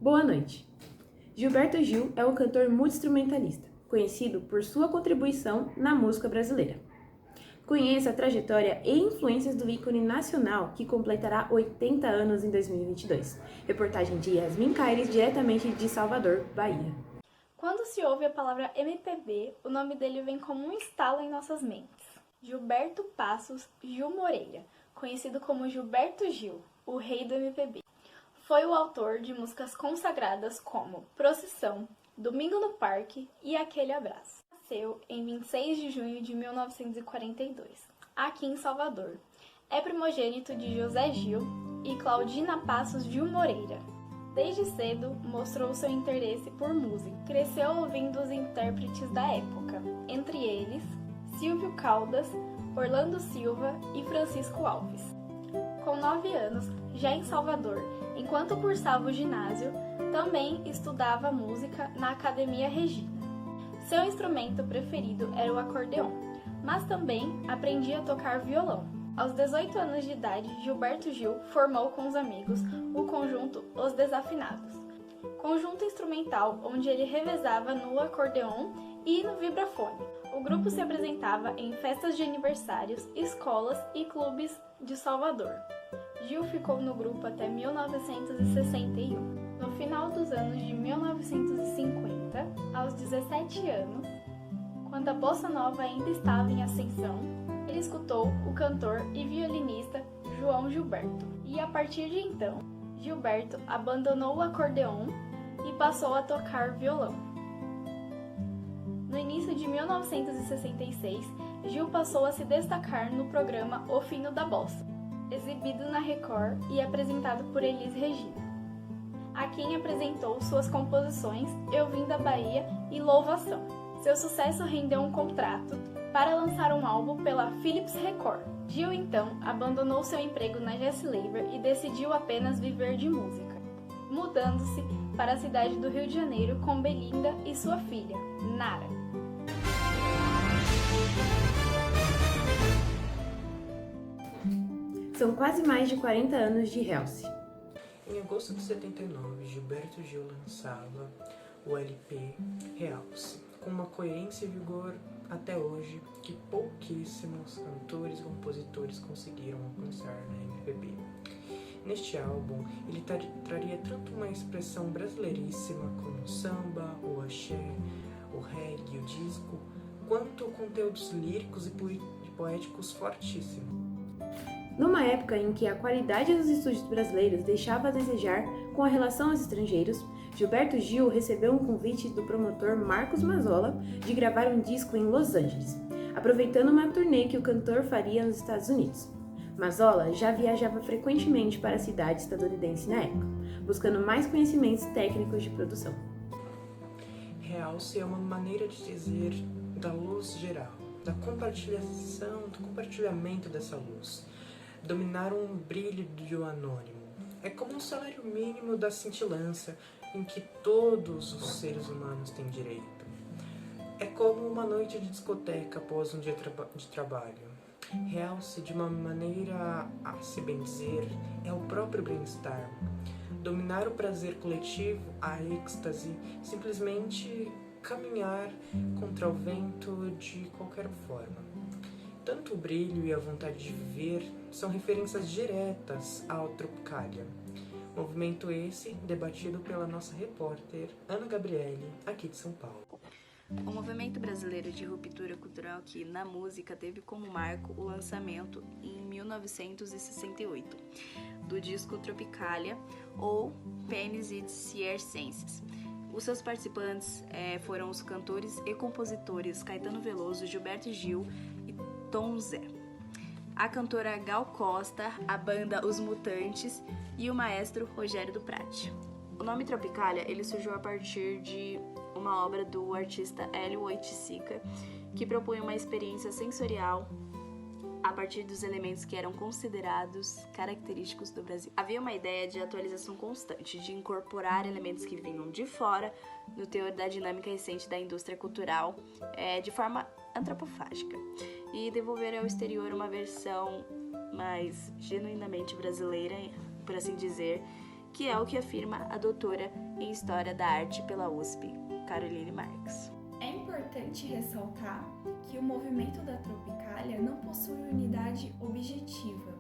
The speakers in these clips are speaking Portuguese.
Boa noite. Gilberto Gil é um cantor multi-instrumentalista, conhecido por sua contribuição na música brasileira. Conheça a trajetória e influências do ícone nacional que completará 80 anos em 2022. Reportagem de Yasmin Caires, diretamente de Salvador, Bahia. Quando se ouve a palavra MPB, o nome dele vem como um estalo em nossas mentes. Gilberto Passos Gil Moreira, conhecido como Gilberto Gil, o rei do MPB. Foi o autor de músicas consagradas como Procissão, Domingo no Parque e Aquele Abraço. Nasceu em 26 de junho de 1942, aqui em Salvador. É primogênito de José Gil e Claudina Passos Gil Moreira. Desde cedo, mostrou seu interesse por música. Cresceu ouvindo os intérpretes da época, entre eles Silvio Caldas, Orlando Silva e Francisco Alves. Com 9 anos, já em Salvador, enquanto cursava o ginásio, também estudava música na Academia Regina. Seu instrumento preferido era o acordeon, mas também aprendia a tocar violão. Aos 18 anos de idade, Gilberto Gil formou com os amigos o conjunto Os Desafinados, conjunto instrumental onde ele revezava no acordeon e no vibrafone. O grupo se apresentava em festas de aniversários, escolas e clubes de Salvador. Gil ficou no grupo até 1961. No final dos anos de 1950, aos 17 anos, quando a bossa nova ainda estava em ascensão, ele escutou o cantor e violinista João Gilberto. E a partir de então, Gilberto abandonou o acordeon e passou a tocar violão. No início de 1966, Gil passou a se destacar no programa O Fino da Bossa, exibido na Record e apresentado por Elis Regina, a quem apresentou suas composições Eu Vim da Bahia e Louvação. Seu sucesso rendeu um contrato para lançar um álbum pela Philips Record. Gil então abandonou seu emprego na Jazz Labor e decidiu apenas viver de música, mudando-se para a cidade do Rio de Janeiro com Belinda e sua filha, Nara. São quase mais de 40 anos de realce. Em agosto de 79, Gilberto Gil lançava o LP Realce, com uma coerência e vigor até hoje que pouquíssimos cantores e compositores conseguiram alcançar na MPB. Neste álbum, ele traria tanto uma expressão brasileiríssima como o samba, o axé, o reggae, o disco, quanto conteúdos líricos e poéticos fortíssimos. Numa época em que a qualidade dos estúdios brasileiros deixava a desejar com a relação aos estrangeiros, Gilberto Gil recebeu um convite do promotor Marcos Mazzola de gravar um disco em Los Angeles, aproveitando uma turnê que o cantor faria nos Estados Unidos. Mazzola já viajava frequentemente para a cidade estadunidense na época, buscando mais conhecimentos técnicos de produção. Realce é uma maneira de dizer da luz geral, da do compartilhamento dessa luz. Dominar um brilho do anônimo. É como um salário mínimo da cintilância em que todos os seres humanos têm direito. É como uma noite de discoteca após um dia de trabalho. Realce, de uma maneira a se bem dizer, é o próprio bem-estar. Dominar o prazer coletivo, a êxtase, simplesmente caminhar contra o vento de qualquer forma. Tanto o brilho e a vontade de viver são referências diretas ao Tropicália. Movimento esse debatido pela nossa repórter Ana Gabriele, aqui de São Paulo. O movimento brasileiro de ruptura cultural que, na música, teve como marco o lançamento, em 1968, do disco Tropicália, ou Penis et Circenses. Os seus participantes foram os cantores e compositores Caetano Veloso, Gilberto Gil e Tom Zé, a cantora Gal Costa, a banda Os Mutantes e o maestro Rogério do Prati. O nome Tropicália ele surgiu a partir de uma obra do artista Hélio Oiticica, que propunha uma experiência sensorial a partir dos elementos que eram considerados característicos do Brasil. Havia uma ideia de atualização constante, de incorporar elementos que vinham de fora no teor da dinâmica recente da indústria cultural de forma antropofágica e devolver ao exterior uma versão mais genuinamente brasileira, por assim dizer, que é o que afirma a doutora em História da Arte pela USP, Caroline Marx. É importante ressaltar que o movimento da Tropicália não possui unidade objetiva,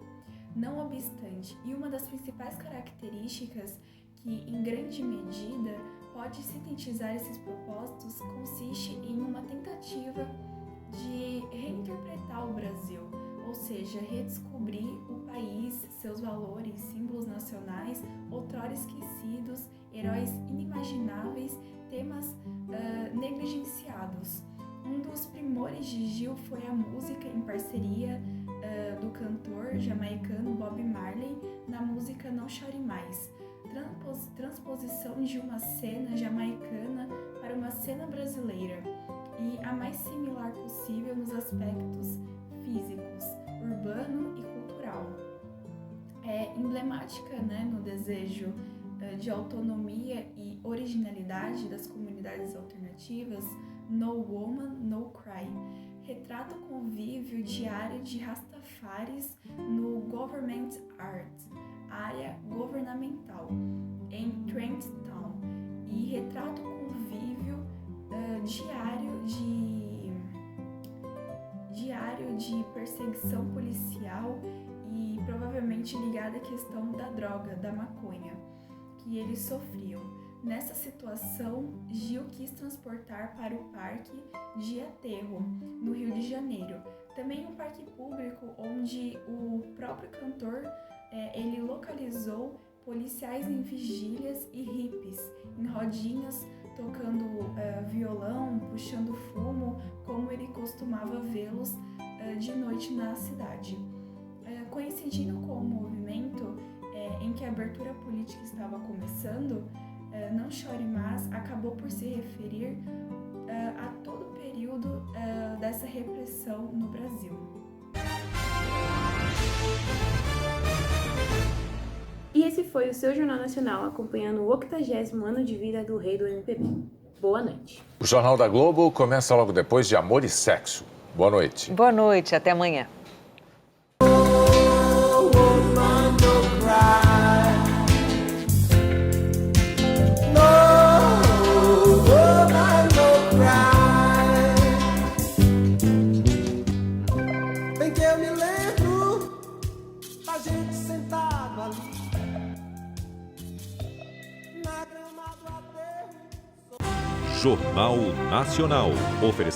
não obstante, e uma das principais características que, em grande medida, pode sintetizar esses propósitos consiste em uma tentativa de reinterpretar o Brasil, ou seja, redescobrir o país, seus valores, símbolos nacionais, outrora esquecidos, heróis inimagináveis, temas negligenciados. Um dos primores de Gil foi a música em parceria do cantor jamaicano Bob Marley na música Não Chore Mais, transposição de uma cena jamaicana para uma cena brasileira e a mais similar possível nos aspectos físicos, urbano e cultural. É emblemática, no desejo de autonomia e originalidade das comunidades alternativas, No Woman, No Cry. Retrata o convívio diário de Rastafaris no Government Art, área governamental, em Trent Town, e retrata o convívio diário de perseguição policial e provavelmente ligada à questão da droga, da maconha, que eles sofriam. Nessa situação, Gil quis transportar para o Parque de Aterro, no Rio de Janeiro, também um parque público onde o próprio cantor ele localizou policiais em vigílias e hippies, em rodinhas, tocando violão, puxando fumo, como ele costumava vê-los de noite na cidade. Coincidindo com o movimento em que a abertura política estava começando, Não Chore Mais acabou por se referir a todo o período dessa repressão no Brasil. E esse foi o seu Jornal Nacional, acompanhando o 80º ano de vida do rei do MPB. Boa noite. O Jornal da Globo começa logo depois de Amor e Sexo. Boa noite. Boa noite, até amanhã. Bem que eu me lembro da gente sentado ali na grama do aterro. Jornal Nacional.